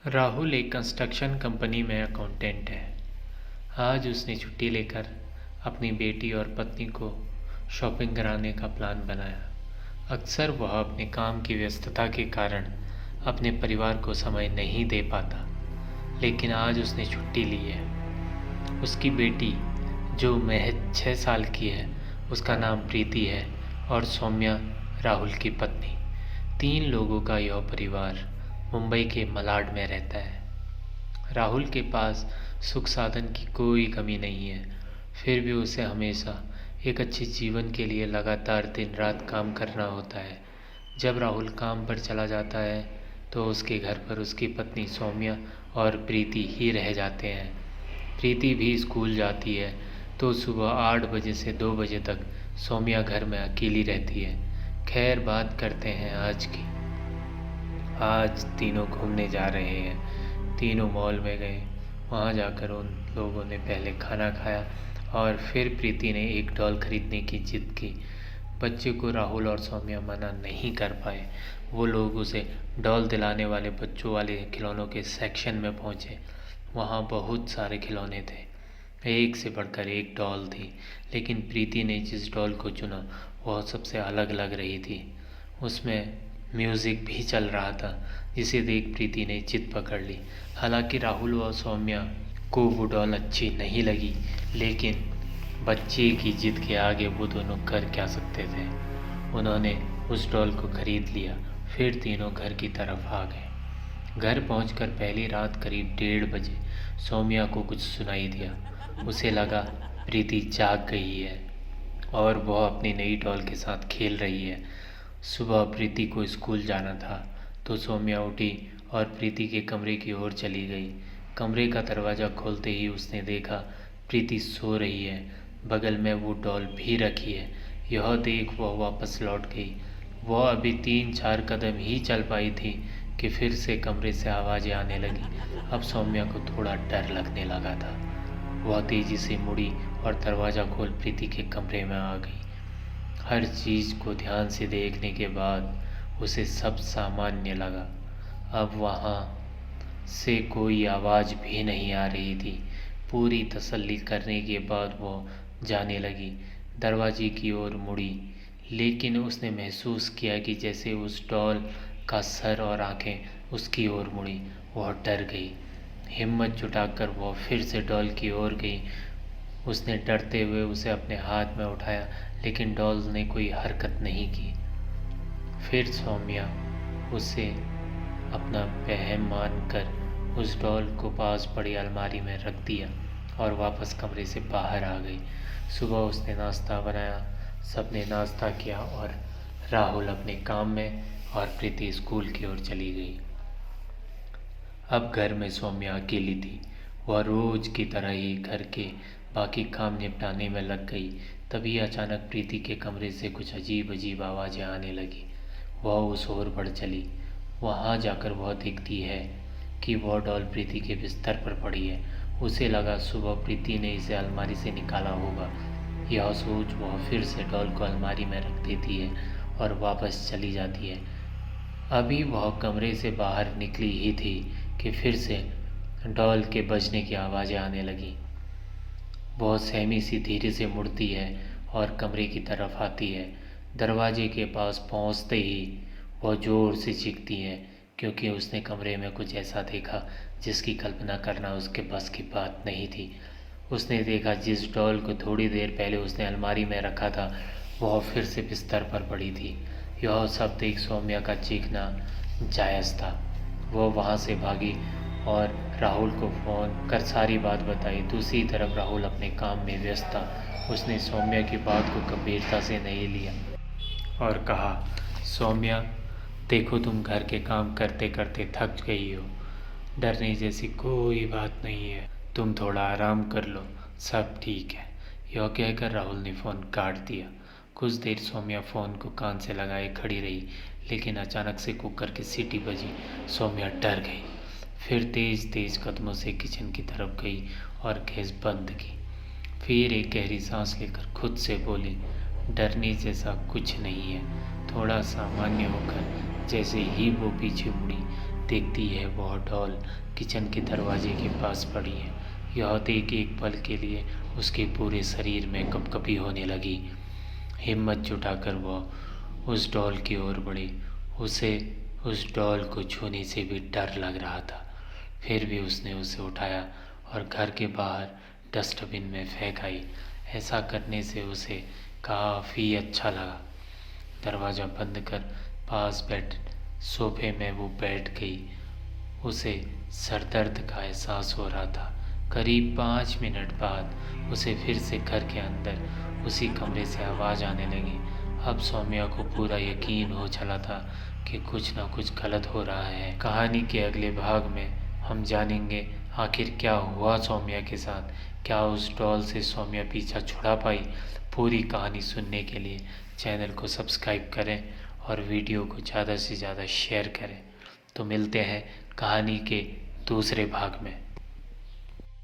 राहुल एक construction company में accountant है। आज उसने छुट्टी लेकर अपनी बेटी और पत्नी को शॉपिंग कराने का प्लान बनाया। अक्सर वह अपने काम की व्यस्तता के कारण अपने परिवार को समय नहीं दे पाता, लेकिन आज उसने छुट्टी ली है। उसकी बेटी जो महज 6 साल की है, उसका नाम प्रीति है, और सौम्या राहुल की पत्नी। 3 लोगों का यह परिवार मुंबई के मलाड में रहता है। राहुल के पास सुख साधन की कोई कमी नहीं है, फिर भी उसे हमेशा एक अच्छे जीवन के लिए लगातार दिन रात काम करना होता है। जब राहुल काम पर चला जाता है तो उसके घर पर उसकी पत्नी सौम्या और प्रीति ही रह जाते हैं। प्रीति भी स्कूल जाती है तो सुबह 8 बजे से 2 बजे तक सौम्या घर में अकेली रहती है। खैर, बात करते हैं आज की। आज तीनों घूमने जा रहे हैं। तीनों मॉल में गए। वहाँ जाकर उन लोगों ने पहले खाना खाया और फिर प्रीति ने एक डॉल खरीदने की जिद की। बच्चे को राहुल और सौम्या मना नहीं कर पाए। वो लोग उसे डॉल दिलाने वाले बच्चों वाले खिलौनों के सेक्शन में पहुँचे। वहाँ बहुत सारे खिलौने थे, एक से बढ़कर एक डॉल थी, लेकिन प्रीति ने जिस डॉल को चुना वह सबसे अलग लग रही थी। उसमें म्यूज़िक भी चल रहा था, जिसे देख प्रीति ने जिद पकड़ ली। हालांकि राहुल और सौम्या को वो डॉल अच्छी नहीं लगी, लेकिन बच्चे की जिद के आगे वो दोनों कर क्या सकते थे। उन्होंने उस डॉल को खरीद लिया। फिर तीनों घर की तरफ आ गए। घर पहुंचकर पहली रात करीब 1:30 बजे सौम्या को कुछ सुनाई दिया। उसे लगा प्रीति जाग गई है और वह अपनी नई डॉल के साथ खेल रही है। सुबह प्रीति को स्कूल जाना था तो सौम्या उठी और प्रीति के कमरे की ओर चली गई। कमरे का दरवाज़ा खोलते ही उसने देखा प्रीति सो रही है। बगल में वो डॉल भी रखी है। यह देख वह वापस लौट गई। वह अभी 3-4 कदम ही चल पाई थी कि फिर से कमरे से आवाज़ें आने लगी। अब सौम्या को थोड़ा डर लगने लगा था। वह तेज़ी से मुड़ी और दरवाज़ा खोल प्रीति के कमरे में आ गई। हर चीज़ को ध्यान से देखने के बाद उसे सब सामान्य लगा। अब वहाँ से कोई आवाज़ भी नहीं आ रही थी। पूरी तसल्ली करने के बाद वो जाने लगी। दरवाजे की ओर मुड़ी, लेकिन उसने महसूस किया कि जैसे उस डॉल का सर और आंखें उसकी ओर मुड़ी। वह डर गई। हिम्मत जुटाकर वह फिर से डॉल की ओर गई। उसने डरते हुए उसे अपने हाथ में उठाया, लेकिन डॉल ने कोई हरकत नहीं की। फिर सौम्या उसे अपना वहम मानकर उस डॉल को पास पड़ी अलमारी में रख दिया और वापस कमरे से बाहर आ गई। सुबह उसने नाश्ता बनाया। सबने नाश्ता किया और राहुल अपने काम में और प्रीति स्कूल की ओर चली गई। अब घर में सौम्या अकेली थी। वह रोज की तरह ही घर के बाकी काम निपटाने में लग गई। तभी अचानक प्रीति के कमरे से कुछ अजीब अजीब आवाज़ें आने लगी। वह उस ओर बढ़ चली। वहाँ जाकर वह देखती है कि वह डॉल प्रीति के बिस्तर पर पड़ी है। उसे लगा सुबह प्रीति ने इसे अलमारी से निकाला होगा। यह सोच वह फिर से डॉल को अलमारी में रख देती है और वापस चली जाती है। अभी वह कमरे से बाहर निकली ही थी कि फिर से डॉल के बजने की आवाज़ें आने लगी। वह सहमी सी धीरे से मुड़ती है और कमरे की तरफ आती है। दरवाजे के पास पहुंचते ही वह ज़ोर से चीखती है, क्योंकि उसने कमरे में कुछ ऐसा देखा जिसकी कल्पना करना उसके बस की बात नहीं थी। उसने देखा जिस डॉल को थोड़ी देर पहले उसने अलमारी में रखा था वह फिर से बिस्तर पर पड़ी थी। यह सब देख सौम्या का चीखना जायज़ था। वह वहाँ से भागी और राहुल को फ़ोन कर सारी बात बताई। दूसरी तरफ राहुल अपने काम में व्यस्त था। उसने सौम्या की बात को गंभीरता से नहीं लिया और कहा, सौम्या, देखो तुम घर के काम करते करते थक गई हो। डरने जैसी कोई बात नहीं है, तुम थोड़ा आराम कर लो, सब ठीक है। यह कहकर राहुल ने फ़ोन काट दिया। कुछ देर सौम्या फ़ोन को कान से लगाए खड़ी रही, लेकिन अचानक से कुकर की सीटी बजी। सौम्या डर गई। फिर तेज़ तेज़ कदमों से किचन की तरफ गई और गैस बंद की। फिर एक गहरी सांस लेकर खुद से बोली, डरने जैसा कुछ नहीं है। थोड़ा सामान्य होकर जैसे ही वो पीछे मुड़ी, देखती है वह डॉल किचन के दरवाजे के पास पड़ी है। यह देख एक पल के लिए उसके पूरे शरीर में कंपकपी होने लगी। हिम्मत जुटाकर वह उस डॉल की ओर बढ़ी। उसे उस डॉल को छूने से भी डर लग रहा था। फिर भी उसने उसे उठाया और घर के बाहर डस्टबिन में फेंक आई। ऐसा करने से उसे काफ़ी अच्छा लगा। दरवाज़ा बंद कर पास बैठ सोफे में वो बैठ गई। उसे सरदर्द का एहसास हो रहा था। करीब 5 मिनट बाद उसे फिर से घर के अंदर उसी कमरे से आवाज़ आने लगी। अब सौम्या को पूरा यकीन हो चला था कि कुछ ना कुछ गलत हो रहा है। कहानी के अगले भाग में हम जानेंगे आखिर क्या हुआ सौम्या के साथ। क्या उस डॉल से सौम्या पीछा छुड़ा पाई। पूरी कहानी सुनने के लिए चैनल को सब्सक्राइब करें और वीडियो को ज़्यादा से ज़्यादा शेयर करें। तो मिलते हैं कहानी के दूसरे भाग में।